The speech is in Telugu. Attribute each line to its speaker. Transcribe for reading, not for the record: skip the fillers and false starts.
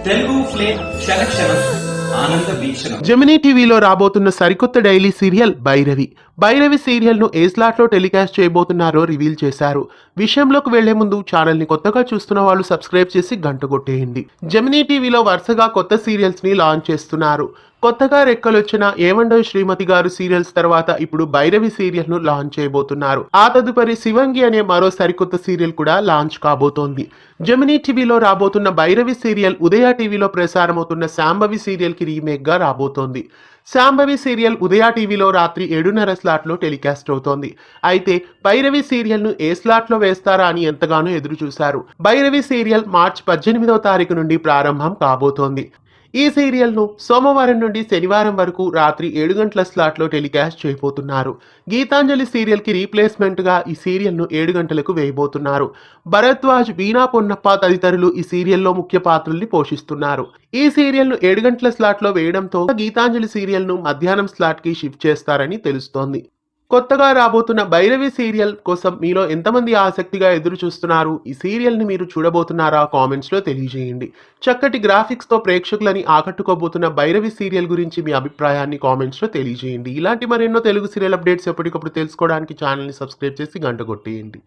Speaker 1: తెలుగు ఫ్లేమ్ క్షణక్షణం ఆనంద వీక్షణం.
Speaker 2: జెమినీ టీవీలో రాబోతున్న సరికొత్త daily serial Bhairavi. Bhairavi serial ను ఏ స్లాట్ లో టెలికాస్ట్ చేయబోతున్నారో రివీల్ చేశారు. విషయంలోకి వెళ్లే ముందు ఛానల్ ని కొత్తగా చూస్తున్న వాళ్ళు సబ్స్క్రైబ్ చేసి గంట కొట్టేయండి. జెమినీ టీవీలో వరుసగా కొత్త సీరియల్స్ ని లాంచ్ చేస్తున్నారు. కొత్తగా రెక్కలొచ్చిన ఏమండో శ్రీమతి గారు సీరియల్స్ తర్వాత ఇప్పుడు భైరవి సీరియల్ ను లాంచ్ చేయబోతున్నారు. ఆ తదుపరి శివంగి అనే మరో సరికొత్త సీరియల్ కూడా లాంచ్ కాబోతోంది. జెమినీ టీవీలో రాబోతున్న భైరవి సీరియల్ ఉదయ టీవీలో ప్రసారమవుతున్న శాంభవి సీరియల్ కి రీమేక్ గా రాబోతోంది. శాంభవి సీరియల్ ఉదయ టీవీలో రాత్రి 7:30 స్లాట్లో టెలికాస్ట్ అవుతోంది. అయితే భైరవి సీరియల్ ను ఏ స్లాట్ లో వేస్తారా అని ఎంతగానో ఎదురు చూశారు. భైరవి సీరియల్ మార్చి 18వ తారీఖు నుండి ప్రారంభం కాబోతోంది. ఈ సీరియల్ ను సోమవారం నుండి శనివారం వరకు రాత్రి 7 గంటల స్లాట్ లో టెలికాస్ట్ చేయబోతున్నారు. గీతాంజలి సీరియల్ కి రీప్లేస్మెంట్ గా ఈ సీరియల్ ను 7 గంటలకు వేయబోతున్నారు. భరద్వాజ్, వీణా పొన్నప్ప తదితరులు ఈ సీరియల్లో ముఖ్య పాత్రల్ని పోషిస్తున్నారు. ఈ సీరియల్ ను 7 గంటల స్లాట్ లో వేయడంతో గీతాంజలి సీరియల్ ను మధ్యాహ్నం స్లాట్ కి షిఫ్ట్ చేస్తారని తెలుస్తోంది. కొత్తగా రాబోతున్న భైరవి సీరియల్ కోసం మీలో ఎంతమంది ఆసక్తిగా ఎదురు చూస్తున్నారు? ఈ సీరియల్ ని మీరు చూడబోతున్నారా? కామెంట్స్ లో తెలియజేయండి. చక్కటి గ్రాఫిక్స్ తో ప్రేక్షకులని ఆకట్టుకోబోతున్న భైరవి సీరియల్ గురించి మీ అభిప్రాయాన్ని కామెంట్స్ లో తెలియజేయండి. ఇలాంటి మరెన్నో తెలుగు సీరియల్ అప్డేట్స్ ఎప్పటికప్పుడు తెలుసుకోవడానికి ఛానల్ ని సబ్స్క్రైబ్ చేసి గంట కొట్టేయండి.